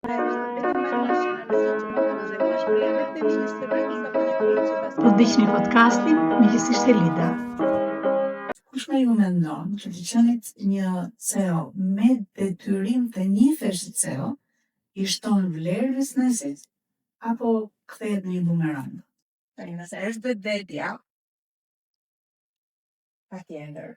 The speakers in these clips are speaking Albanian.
Po ndiqni podcastin Miqësisht e Lida. Kush me ju mendon që të qenit një CEO me detyrim të njihesh si CEO i shton vlerë biznesit apo kthehet në një bumerang? Nëse është vetvetja, patjetër,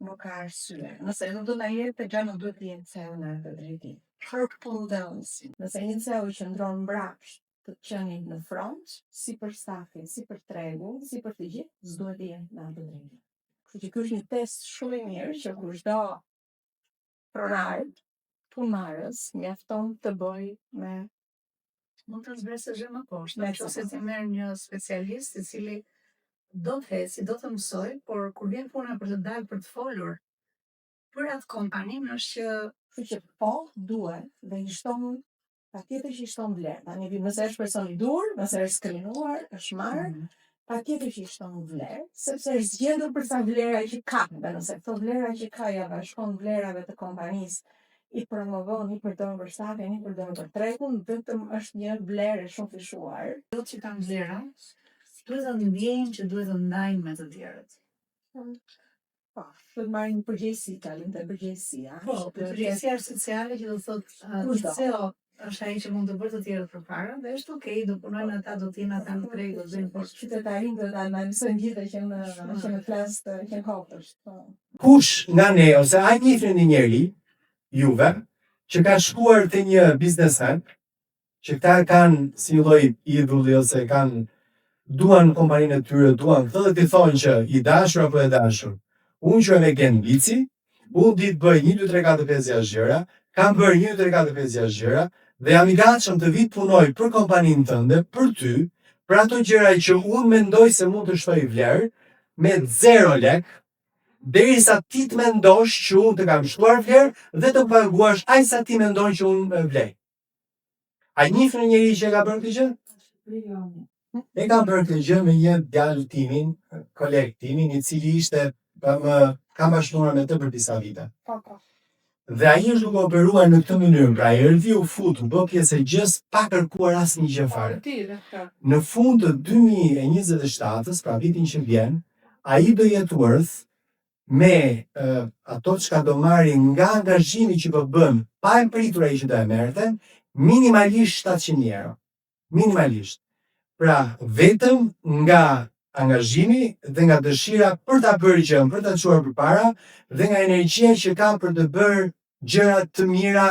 nuk ka arsye. Nëse nuk do na jepte gjë, nuk duhet të jetë CEO në atë drejtim. Her pull down. Nëse një CEO qëndron mbrapsht të qenit në front, si për stafin, si për tregun, si për të gjithë, s'duhet të jetë në atë drejtim. Kështu që ky është një test shumë i mirë që kushdo pronar, punarës, mjafton të bëj me Mund të zbresë gjë më poshtë, nëse ti merr një specialist i cili do të heci, do të mësoj, por kur vjen puna për të dalë për të folur për atë kompaninë është që kështu që po duhet dhe i shton patjetër që i shton vlerë. Tani nëse është person i dur, nëse është skrinuar, është marrë, patjetër që i shton vlerë, sepse është zgjedhur për sa vlera që ka. Dhe nëse këto vlera që ka ja bashkon vlerave të kompanisë, i promovon, i përdor për stafin, i përdor për tregun, vetëm është një vlerë shumë fishuar. do që kanë vlera, duhet të ndjejnë që duhet të ndajnë me të tjerët. Po, të marrin përgjegjësi, kalin të përgjegjësia. Po, përgjegjësia sociale që do thotë CEO është ai që mund të bërë të tjerët përpara dhe është okay, do punojnë ata, do të jenë ata në treg, do të bëjnë por qytetarin do ta mësojnë gjithë që në flas të që kopësh. Kush nga ne ose a njihni një njeri, juve, që ka shkuar te një biznesmen, që këta kanë si një lloj idulli ose duan kompaninë e tyre, duan këtë dhe ti thonë që i dashur apo e dashur. Unë që me Gen Bici, unë ditë bëj 1, 2, 3, 4, 5, 6 gjëra, kam bërë 1, 2, 3, 4, 5, 6 gjëra, dhe jam i gatshëm të vit punoj për kompaninë tënde, për ty, për ato gjëra që unë mendoj se mund të shtoj vlerë, me 0 lek, derisa ti të mendosh që unë të kam shtuar vlerë dhe të paguash aq sa ti mendon që unë vlej. A njihni një njeri që ka bërë këtë gjë? E kam bërë këtë gjë me një djalë timin, koleg timin, i cili ishte kam bashkëpunuar me të për disa vite. Dhe ai është duke operuar në këtë mënyrë, pra i erdhi u fut, u bë pjesë e gjës pa kërkuar asnjë gjë fare. Në fund të 2027-s, pra vitin që vjen, ai do jetë worth me ato çka do marri nga angazhimi që po bën, pa e pritur ai që do e merrte, minimalisht 700 euro. Minimalisht. Pra, vetëm nga angazhimi dhe nga dëshira për ta bërë gjën, për ta çuar përpara dhe nga energjia që ka për të bërë gjëra të mira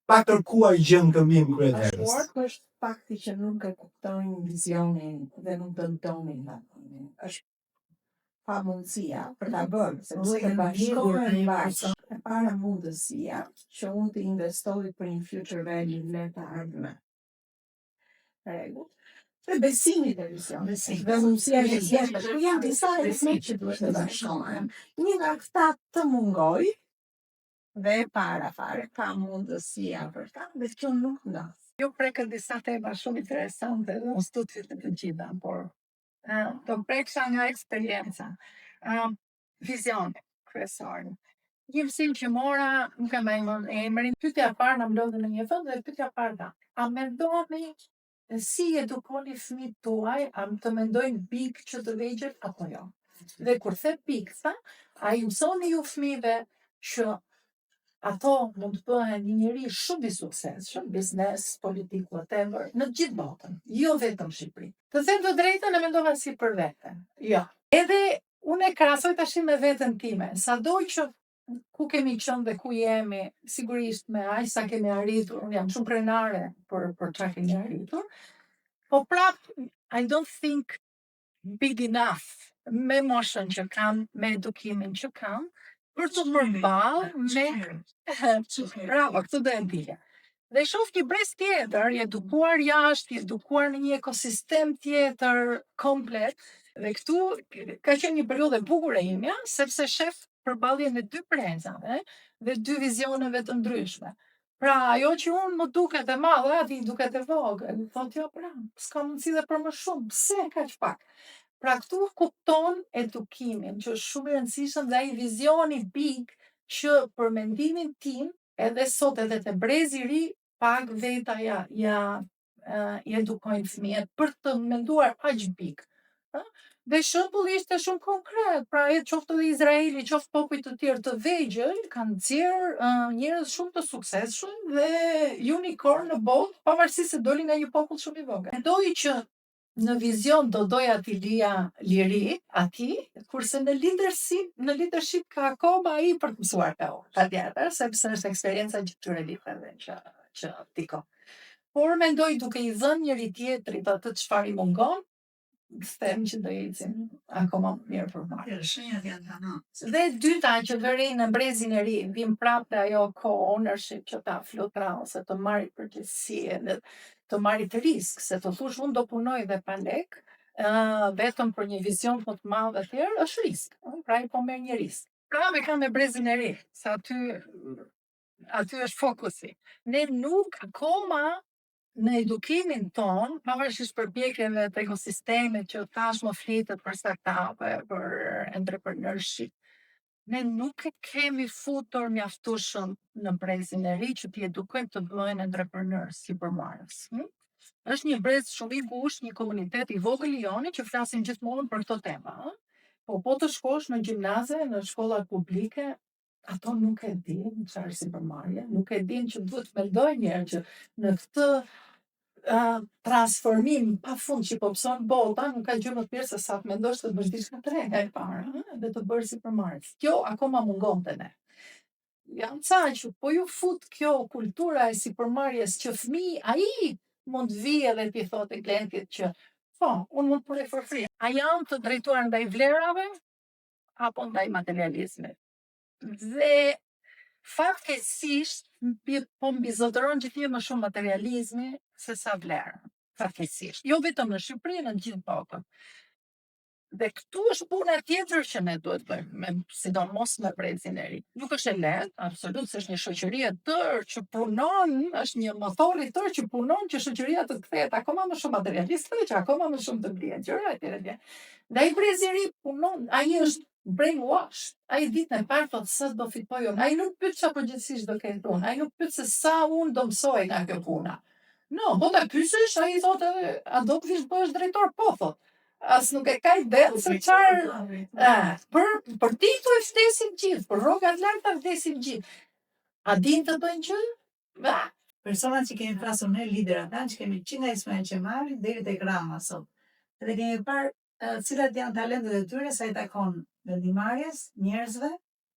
pa kërkuar gjë në këmbim kryetarës. Është fakti që nuk e kuptojnë vizionin dhe nuk dëmtonin atë. Është pa mundësia për ta bërë, sepse të bashkohen bashkë. E para mundësia që unë të investoj për një future value në të ardhme. Rregull. Dhe besimi të visionit, dhe mundësia që jetë, por janë disa elementë që duhet të bashkohen. Një nga këta të mungoj, dhe e para fare, ka mundësia për ta, dhe kjo nuk ndodh. Ju prekën disa tema shumë interesante dhe në studiet të gjitha, por do preksha nga eksperienca. Vizioni kryesor. Një mësim që mora, nuk e mbaj emrin, pyetja e parë na mblodhi në një vend dhe pyetja e parë a mendoni si edukoni fëmijët tuaj, a të mendojnë big që të vegjël apo jo? Dhe kur the big, a ju mësoni ju fëmijëve që ato mund të bëhen një njeri shumë i suksesshëm, biznes, politik, whatever, në gjithë botën, jo vetëm Shqipëri. Të them të drejtën e mendova si për veten. Jo. Edhe unë e krahasoj tash me veten time. Sado që ku kemi qenë dhe ku jemi, sigurisht me aq sa kemi arritur, unë jam shumë krenare për çfarë kemi arritur. Po prap, I don't think big enough me moshën që kam, me edukimin që kam, për të përballë me bravo, këtë do e ndija. Dhe shoh një brez tjetër, i edukuar jashtë, i edukuar në një ekosistem tjetër komplet. Dhe këtu ka qenë një periudhë e bukur e imja, sepse shef përballjen e 2 brezave dhe 2 vizioneve të ndryshme. Pra, ajo që unë më duket e madhe, ati duket e vogël. Thot, jo, pra, s'ka mundësi dhe për më shumë, pse kaq pak? Pra, këtu kupton edukimin, që është shumë i rëndësishëm dhe ai vizioni big që për mendimin tim, edhe sot edhe te brezi i ri pak veta ja edukojnë fëmijët për të menduar aq big. ë? Dhe shembulli ishte shumë konkret, pra qoftë edhe Izraeli, qoftë popujt të tjerë të vegjël, kanë nxjerr njerëz shumë të suksesshëm dhe unicorn në botë, pavarësisht se dolin nga një popull shumë i vogël. Mendoj që në vizion do doja t'i lija liri ati, kurse në leadership ka akoma ai për të mësuar ka unë, patjetër, sepse është eksperienca gjithë këtyre librave që diko. Por mendoj duke i dhënë njëri tjetrit atë çfarë i mungon, them që do ecim akoma mirë përpara. Shenjat janë të anë. Dhe e dyta që vërej në brezin e ri, vim prapë ajo co-ownership që ta flutra ose të marrit përgjegjësi dhe të marrit risk, se të thush unë do punoj dhe pa lek, vetëm për një vizion më të madh atëherë është risk. Pra i po merr një risk. Pra me kam me brezin e ri, se aty është fokusi. Ne nuk akoma në edukimin ton, pavarësisht përpjekjeve të ekosistemit që tashmë flitet për startup-e, për entrepreneurship, ne nuk e kemi futur mjaftueshëm në brezin e ri që t'i edukojmë të bëhen entrepreneurs, supermarkets. Është një brez shumë i ngushtë, një komunitet i vogël i joni që flasin gjithmonë për këto tema. Po të shkosh në gjimnaze, në shkollat publike, ato nuk e din çfarë është supermarket, nuk e din që duhet mendojnë njerë që në këtë transformim pa fund që po mëson bota, nuk ka gjë më të mirë se sa të mendosh të bësh diçka të re nga e para, dhe të bërë supermarket. Kjo akoma mungon te ne. Janë ca që po ju fut kjo kultura e supermarkets që fëmijë, ai mund vijë edhe t'i thotë klientit që po, unë mund punoj for free. A janë të drejtuar ndaj vlerave apo ndaj materializmit? Dhe fatkeqësisht po mbizotëron gjithnjë më shumë materializmi se sa vlerë. Fatkeqësisht. Jo vetëm në Shqipëri, në gjithë botën. Dhe këtu është puna tjetër që ne duhet bëjmë, sidomos me brezin e ri. Nuk është e lehtë, absolut, se është një shoqëri e tërë që punon, është një motor i tërë që punon që shoqëria të kthehet akoma më shumë materialiste, që akoma më shumë të blihen gjëra etj. Dhe ai brezi i ri punon, ai është brainwash. Ai ditën e parë thotë se do fitoj unë. Ai nuk pyet çfarë përgjegjësish do ketë unë. Ai nuk pyet se sa unë do mësoj nga kjo puna. No, po ta pyesësh, ai thotë, a do të vish bësh drejtor? Po thotë. As nuk e ka ide se çfarë. Për ti këtu e vdesin gjithë, për rrogat larta vdesin gjithë. A din të bëjnë gjë? Personat që kemi pasur ne liderat tanë, që kemi që nga Ismail Qemali deri tek Rama sot. Dhe kemi parë cilat janë talentet e tyre sa i takon vendimarrjes, njerëzve,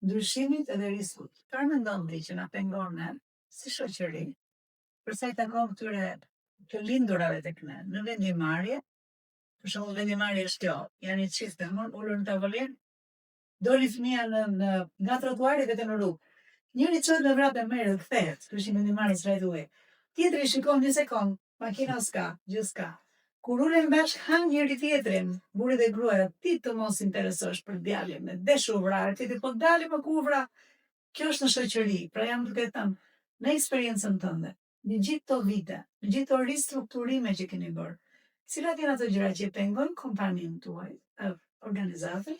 ndryshimit edhe riskut. Çfarë mendon ti që na pengon ne si shoqëri? Për sa i takon këtyre të lindurave tek ne në vendimarrje, për shembull vendimarrja është kjo, janë i çifte, ulur në tavolinë, doli fëmia nga trotuari dhe në rrugë. Njëri çon në vrapë merr kthehet, kështu vendimarrja straight away. Tjetri shikon një sekond, makina s'ka, gjë s'ka. Kur ulen bashkë han njëri tjetrin, burri dhe gruaja, ti të mos interesosh për djalin, me deshu vrarë, ti po dali më kuvra. Kjo është në shoqëri, pra jam duke thënë, në eksperiencën tënde, në gjithë këto vite, në gjithë këto ristrukturime që keni bërë, cilat janë ato gjëra që pengon kompaninë tuaj, organizatën,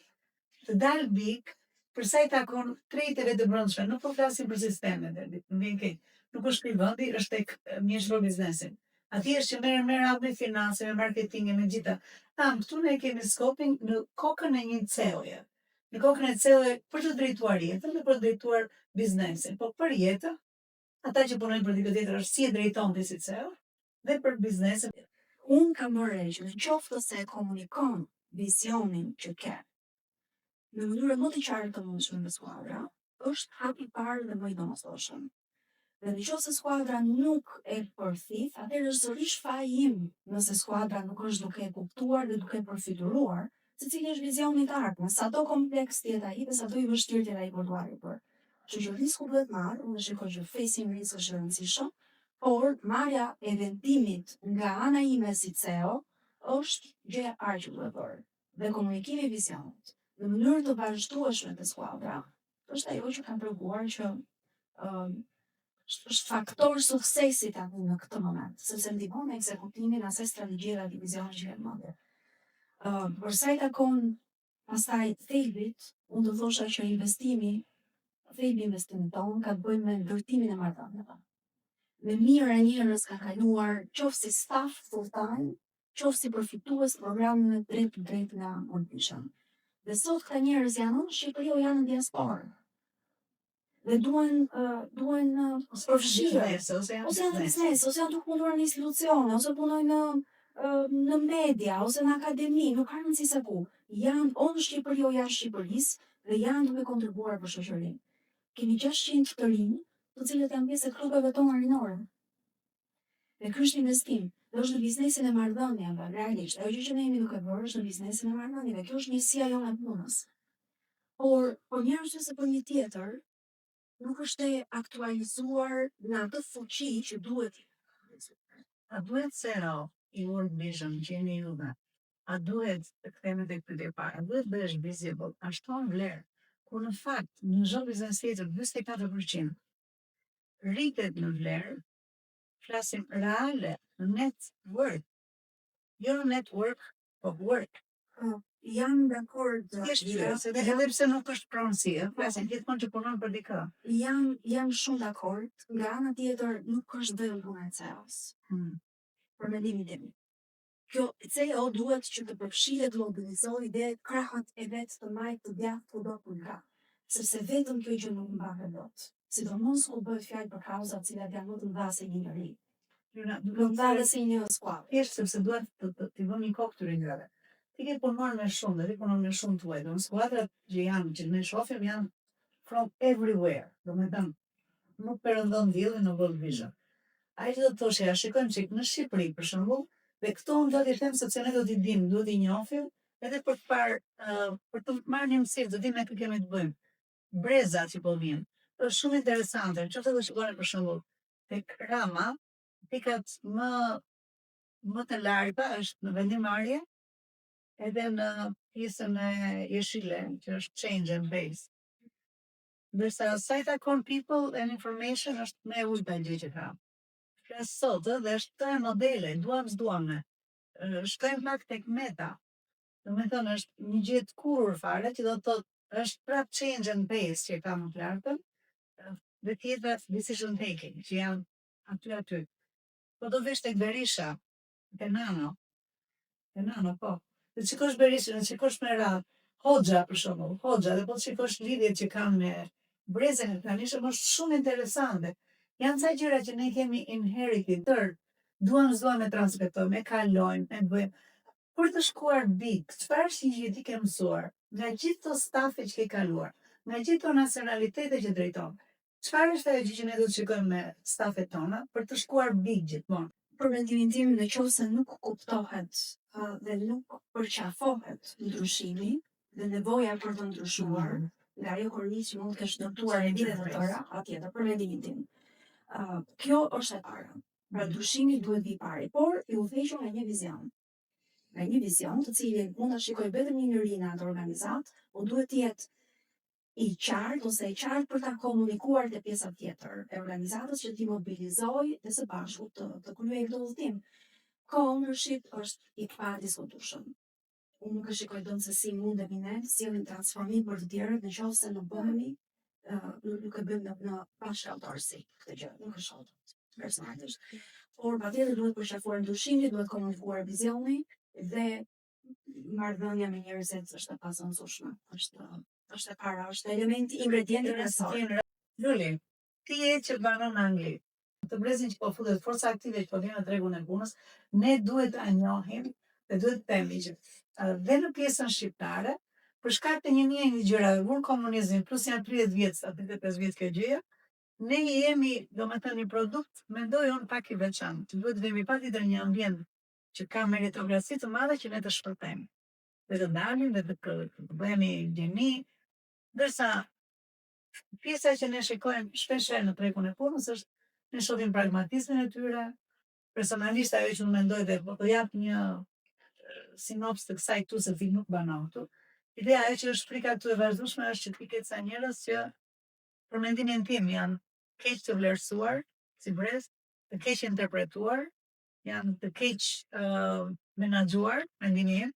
të dalë big, për sa i takon tretjeve të brendshme, nuk po flasim për sistemet, nuk është ky vendi, është tek mjeshtro biznesin. Ati është që merr radhë me finanse, me marketinge, me gjitha. Këtu ne kemi skopin në kokën e një CEO-je. Në kokën e CEO-je për të drejtuar jetën dhe për të drejtuar biznesin. Po për jetën, ata që punojnë për dikë tjetër është si e drejton ti si CEO dhe për biznesin. Unë kam marrë që në qoftë se komunikon vizionin që ke në mënyrë më të qartë të mundshme me skuadra, është hapi i parë dhe më i domosdoshëm. Dhe në qoftë se skuadra nuk e përfit, atëherë është sërish faji im nëse skuadra nuk është duke e kuptuar dhe duke përfituar se cili është vizioni i ardhme, sado kompleks të jetë ai dhe sado i vështirë të jetë ai për të arritur. Kështu që risku duhet marrë, unë shikoj që facing risk është e rëndësishëm, por marrja e vendimit nga ana ime si CEO është gjë aq e vështirë. Dhe komunikimi i vizionit në mënyrë të vazhdueshme të skuadra është ajo që kanë treguar që është faktor suksesi tani në këtë moment, sepse ndihmon në ekzekutimin asaj strategjie dhe vizionit që kemi marrë. Për sa i takon pastaj thelbit, unë do thosha që thelbi investimit tonë ka të bëjë me ndërtimin e marrëdhënieve. me mira njerëz ka kaluar qoftë si staf full-time, qoftë si përfitues programeve drejt për drejt nga World Vision. Dhe sot këta njerëz janë në Shqipëri o janë në diasporë. Dhe duhen përfshirë, ose janë biznes, ose janë duke punuar në institucione, ose punojnë në media, ose në akademi, nuk ka rëndësi se ku. Janë o në Shqipëri o jashtë Shqipërisë dhe janë duke kontribuar për shoqërinë. Kemi 600 të rinj, të cilët janë pjesë e klubeve tona rinore. Dhe ky është investim, dhe është në biznesin e marrëdhënieve, realisht. Ajo gjë që ne jemi duke bërë është në biznesin e marrëdhënieve. Kjo është njësia jonë e punës. Por një arsye se për një tjetër, nuk është e aktualizuar në atë fuqi që duhet. A duhet zero i World Vision që jeni juve? A duhet të kthehemi tek pyetja e parë? A duhet bëhesh visible? A shton vlerë? Kur në fakt në çdo biznes tjetër 44% rritet në vlerë, flasim reale, në net worth. Jo në network, po work. Jam dakord. Edhe pse nuk është pronësi, flasim gjithmonë që punon për dikë. Jam shumë dakord. Nga ana tjetër nuk është vetëm puna e CEO-s. Për mendimin tim. Kjo CEO duhet që të përfshihet, mobilizojë dhe krahët e vet të majtë të djathtë kudo ku ka. Sepse vetëm kjo gjë nuk mbahet dot. Sidomos kur bëhet fjalë për kauza të cilat janë më të mëdha se një njeri. Nuk dalë si një skuadër. Thjesht sepse duhet të vëmë një kokë këtyre njerëzve. Ti ke punuar me shumë, dhe ti punon me shumë tuaj. Do në skuadrat që ne shohim janë from everywhere. Do me thënë, nuk perëndon dielli në World Vision. Ai që do të thoshë, ja shikojmë çik në Shqipëri për shembull, dhe këto unë do t'i them sepse ne do t'i dimë, do t'i njohim, edhe për të parë, për të marrë një mësim, do t'i me kë kemi të bëjmë. Brezat që po vinë, është shumë interesante. Nëse do shikoni për shembull, tek Rama, pikat më të larta është në vendimarrje, edhe në pjesën e jeshile, që është change and base. Ndërsa site takon people and information është me ujta gjë që ka. Flas sot dhe është të modele, duam s'duam ne. Shkojmë pak tek meta. Do me thënë është një gjë të kurrë fare, që do të thotë është prap change and base që ka më të lartën, dhe tjetra decision taking, që janë aty. Po do vesh tek Berisha, te Nano, po. Dhe qikosh Berishën, dhe qikosh me radhë, Hoxha për shembull, dhe po qikosh lidhjet që kanë me brezën e planishëm, është shumë interesante. Janë ca gjëra që ne kemi inherited tërë, duam s'duam me transmetojmë, me kalojmë, me bëjmë. Për të shkuar big, çfarë është një gjë ti ke mësuar nga gjithë to stafe që ke kaluar, nga gjithë to nacionalitete që drejton? Çfarë është ajo gjë që ne do të shikojmë me stafet tona për të shkuar big gjithmonë? Për mendimin tim, nëse nuk kuptohet dhe nuk përqafohet ndryshimi dhe nevoja për të ndryshuar, nga ajo korri që mund të kesh dëmtuar në vitet e tëra, atjetër, për mendimin tim. Kjo është e para. Pra ndryshimi duhet vi pari, por i udhëhequr nga një vizion. Nga një vizion të cilin mund ta shikoj vetëm një njeri në atë organizat, po duhet të jetë i qartë ose i qartë për ta komunikuar te pjesa tjetër e organizatës që t'i mobilizojë dhe së bashku të kryejë këtë udhëtim. Co-ownership është i padiskutueshëm. Unë nuk e shikoj dot se si mundemi ne të sillim transformim për të tjerët nëse nuk bëhemi, nuk e bëjmë në bashkëautorësi këtë gjë, nuk e shoh dot personalisht. Por patjetër duhet përqafuar ndryshimi, duhet komunikuar vizioni dhe marrëdhënia me njerëzit është e pazëvendësueshme. Është e para, është elementi ingredienti kryesor. Luli, ti je që banon në Angli. Të brezin që po futet forca aktive që po vjen në tregun e punës, ne duhet ta njohim dhe duhet të themi që dhe në pjesën shqiptare, për shkak të një gjërave, vur komunizmin, plus janë 30 vjet, 35 vjet kjo gjëja, ne jemi, domethënë, një produkt, mendoj unë pak i veçantë. Duhet të vemi patjetër një ambient që ka meritokraci të madhe që ne të shpërthejmë. Dhe të dalim dhe të bëhemi gjeni, ndërsa pjesa që ne shikojmë shpesh në tregun e punës është ne shohim pragmatizmin e tyre. Personalisht ajo që unë mendoj dhe po jap një sinops të kësaj këtu se ti nuk banon këtu. Ideja ajo që është frika këtu e vazhdueshme është që ti ke ca njerëz që për mendimin tim janë keq të vlerësuar si brez, të keq interpretuar, janë të keq menaxhuar, mendimin im.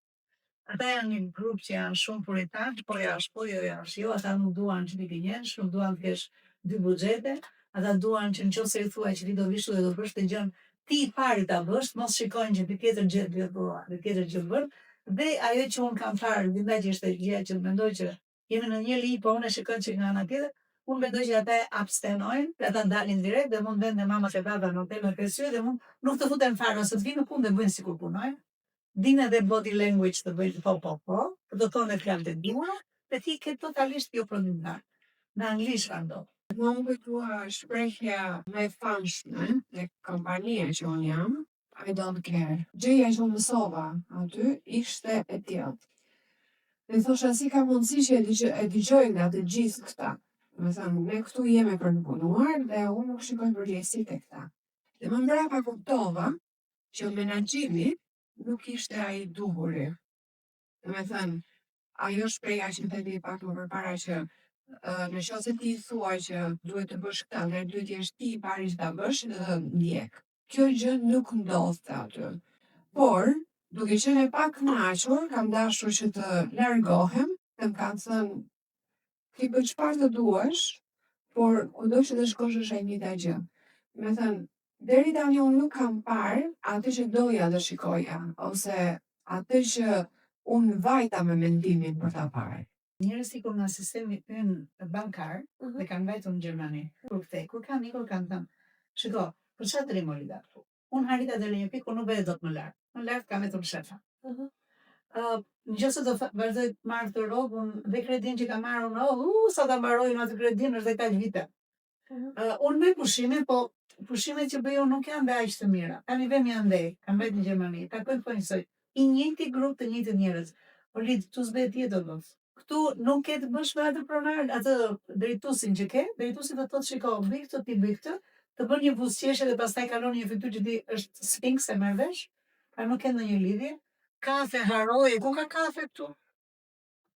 Ata janë një grup që janë shumë puritan, po jashtë, ata nuk duan që t'i gënjesh, nuk duan të kesh 2 buxhete, ata duan që nëse i thuaj që ti do vish dhe do bësh të gjën, ti i pari ta bësh, mos shikojnë që ti tjetër gjë do bëra, ti tjetër gjë bën. Dhe ajo që un kam parë, ndaj që është gjëja që mendoj që jemi në një linjë, po unë e shikoj që nga ana tjetër, unë mendoj që ata abstenojnë, dhe ata dalin direkt dhe mund vende mamat e baba në hotel me pesë dhe mund nuk të futen fare ose të vinë në punë dhe bëjnë sikur punojnë. Dinë edhe body language të bëjnë po, do thonë fjalët e dhura, dhe ti ke totalisht jo prodhimtar. Në anglisht ka ndodhur. Më kujtua shprehja më e famshme e kompania që unë jam, I don't care. Gjëja që unë mësova aty ishte e tillë. Dhe thosha si ka mundësi që e dëgjoj nga të gjithë këta. Me thënë, ne këtu jemi për të punuar dhe unë nuk shikoj përgjegjësi te këta. Dhe më mbrapa kuptova që menaxhimi nuk ishte ai duhuri. Dhe me thënë, ajo shpreha që thëti pak më përpara që në qoftë se ti thua që duhet të bësh këtë, dhe duhet jesh ti i pari që ta bësh dhe të ndjek. Kjo gjë nuk ndodhte aty. Por, duke qenë pak kënaqur, kam dashur që të largohem, dhe më kanë thënë, ti bëj çfarë të duash, por kudo që të shkosh është e njëjta gjë. Me thënë, deri tani unë nuk kam parë atë që doja të shikoja, ose atë që unë vajta me mendimin për ta parë. Njerëz sikur nga sistemi ynë bankar dhe kanë vajtur në Gjermani. Kur kanë ikur kanë thënë, shiko, për çfarë drejmë olida këtu? Unë harita deri një pikë, kur nuk bëhet dot më lart. Më lart kam vetëm shefa. Nëse do vazhdoj të marr të rrogën dhe kredin që kam marrë unë, sa ta mbaroj në atë kredin është dhe kaq vite. Unë bëj pushime, po pushimet që bëj unë nuk janë dhe aq të mira. Kam i vëmë andej, kam vetë në Gjermani. Takoj po njësoj. I njëjti grup të njëjtë njerëz. Po lid tu s'bëhet tjetër vës. Këtu nuk ke të bësh me atë pronar, atë drejtuesin që ke, drejtuesi do të thotë shiko, bëj këtë, ti bëj këtë, të bën një buzëqeshje dhe pastaj kalon një fytyrë që ti është sfinks e merr vesh, pra nuk ke ndonjë lidhje. Kafe haroje, ku ka kafe këtu?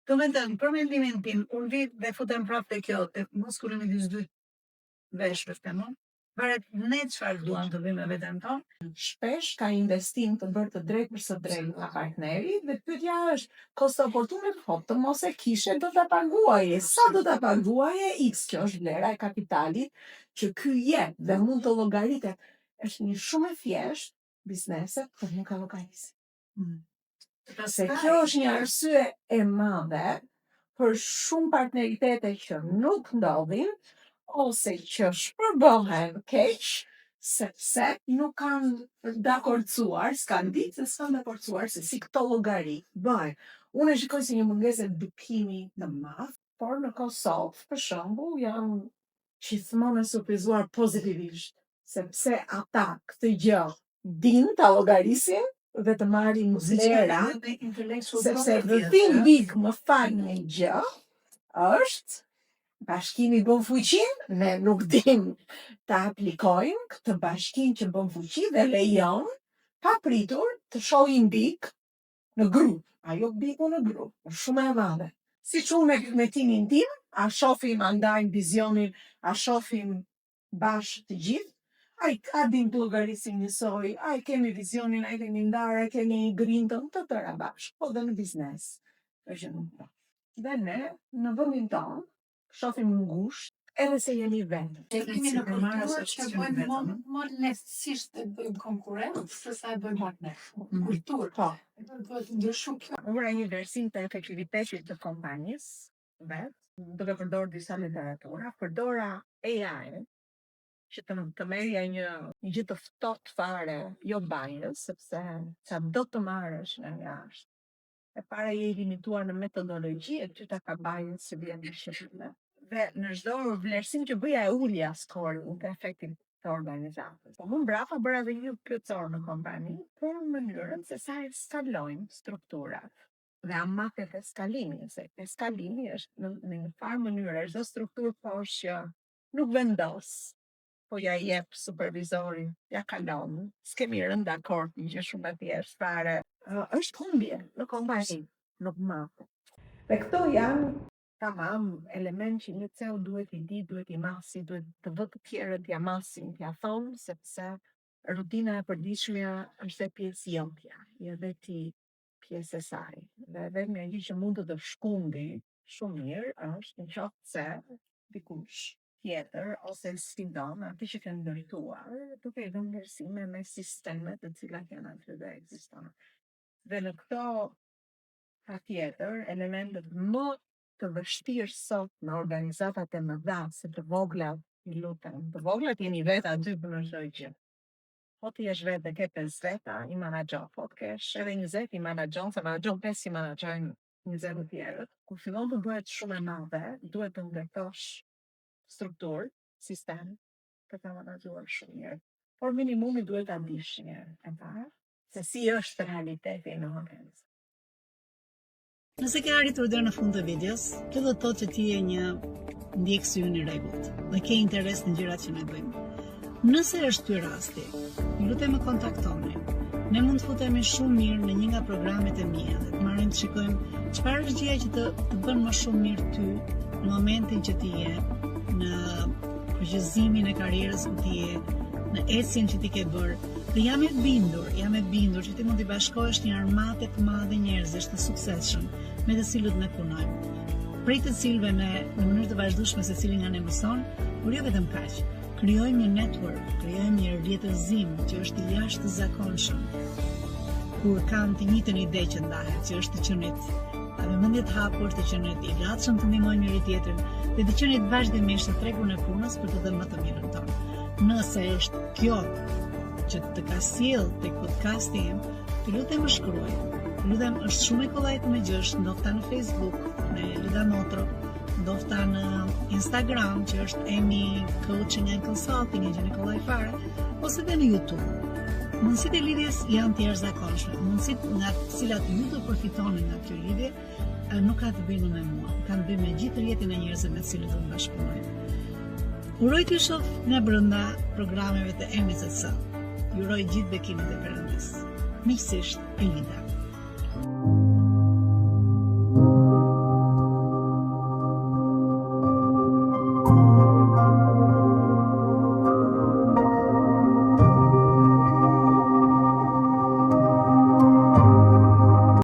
Do të thënë, për mendimin tim, unë vi dhe futem prapë te kjo, te muskulin e 22 veshëve kanon. Varet ne çfarë duam të bëjmë me veten tonë. Shpesh ka investim të bërë të drejtë për së drejtë nga partneri dhe pyetja është, costo opportune, po të mos e kishe do ta paguaje. Sa do ta paguaje? X, kjo është vlera e kapitalit që ky jep dhe mund të llogaritet. Është një shumë e thjeshtë biznese, por nuk ka llogarisje. Se kjo është një arsye e madhe për shumë partneritete që nuk ndodhin ose që shpërbohen keq, sepse nuk kanë dakordsuar, s'kan ditë se s'kan dakordsuar se si këto llogari bëhen. Unë e shikoj si një mungesë edukimi të madh, por në Kosovë, për shembull, jam gjithmonë e surprizuar pozitivisht, sepse ata këtë gjë din ta llogarisin dhe të marrin vlera, sepse the thing big më fal një gjë është bashkimi bën fuqin, ne nuk dim të aplikojmë këtë bashkim që bën fuqi dhe lejon papritur të shohim bik në grup. Ajo biku në grup, është shumë e madhe. Siç unë me timin tim, a shohim andajnë vizionin, a shohim bashkë të gjithë, ai ka dim të llogarisim njësoj, ai kemi vizionin, ai kemi ndarë, ai kemi grindën të tëra bashkë, po dhe në biznes. Është nuk do. Dhe ne, në vendin tonë, shohim ngusht, edhe se jemi vend. Kemi në kulturë që bëjmë më lehtësisht të bëjmë konkurrencë, se sa e bëjmë partner. Kulturë. Po. Do të ndryshoj kjo. Ura një vlerësim të efektivitetit të kompanisë vet, duke përdorur disa literatura, përdora AI, që të merrja një gjë të ftohtë fare, jo bias, sepse sa do të marrësh nga jashtë. E para je i limituar në metodologji, e dyta ka bias që vjen në shërbime. Dhe në çdo vlerësim që bëja e ulja scorin të efektit të organizatës. Po më mbrapa bëra edhe një pyetësor në kompani për mënyrën se sa e skalojnë strukturat. Dhe amatet e skalimit, se skalimi është në një farë mënyrë, çdo strukturë poshtë që nuk vendos, po ja jep supervizorin, ja kalon, s'kemi rënë dakord një gjë shumë e thjeshtë fare, është humbje në kompani, nuk më. Dhe këto janë tamam element që një CEO duhet i di, duhet i masi, duhet të vë të tjerët t'ia masin, t'ia thonë, sepse rutina e përditshme është e pjesë jotja, edhe ti pjesë e saj. Dhe vetëm një gjë që mund të shkundi shumë mirë është në qoftë se dikush tjetër ose sfidon atë që kanë ndërtuar, duke i dhënë vlerësime me sistemet të cilat janë aty dhe ekzistojnë. Dhe në këto patjetër elementet më të vështirë sot në organizatat e mëdha, se të vogla, i lutem, të voglat jeni vetë aty për në çdo gjë. Po ti jesh vetë dhe ke 5 veta, i manaxhon, po të kesh edhe 20 i manaxhon, se manaxhon 5 i manaxhojnë 20 të tjerët. Kur fillon të bëhet shumë e madhe, duhet të ndërtosh strukturë, sistem, për ta menaxhuar shumë mirë. Por minimumi duhet ta dish një herë e parë, se si është realiteti në organizëm. Nëse ke arritur deri në fund të videos, kjo do të thotë që ti je një ndjekës i unë i rregullt dhe ke interes në gjërat që ne bëjmë. Nëse është ky rasti, ju lutem më kontaktoni. Ne mund të futemi shumë mirë në një nga programet e mia dhe të marrim të shikojmë çfarë është gjëja që të bën më shumë mirë ty në momentin që ti je në përgjithësimin e karrierës ku ti je, në ecjen që ti ke bërë. Dhe jam e bindur që ti mund të bashkohesh një armatë të madhe njerëzish të suksesshëm me të cilët ne punojmë. Prej të cilëve ne në mënyrë të vazhdueshme secili nga ne mëson, por jo vetëm kaq. Krijojmë një network, krijojmë një rrjetëzim që është i jashtëzakonshëm. Kur kanë të njëjtën ide që ndahet, që është të qenit, me mendje të hapur, të qenit i gatshëm të ndihmojnë njëri tjetrin dhe të qenit vazhdimisht në tregun e punës për të dhënë më të mirën tonë. Nëse është kjo që të ka sjell tek podcasti im, të lutem më shkruaj. Lutem, është shumë e kollajt me gjesh, ndofta në Facebook, me Lida Motro, ndofta në Instagram, që është Emi Coaching and Consulting, e gjeni kollaj fare, ose dhe në YouTube. Mundësitë e lidhjes janë të jashtëzakonshme. Mundësitë nga të cilat ju do përfitoni nga kjo lidhje, nuk ka të bëjnë me mua, ka të bëjnë me gjithë rrjetin e njerëzve me të cilët do të bashkëpunoj. Uroj t'ju shoh nga brenda programeve të MSC. Ju uroj gjithë bekimet e Perëndis. Miqësisht, Elida.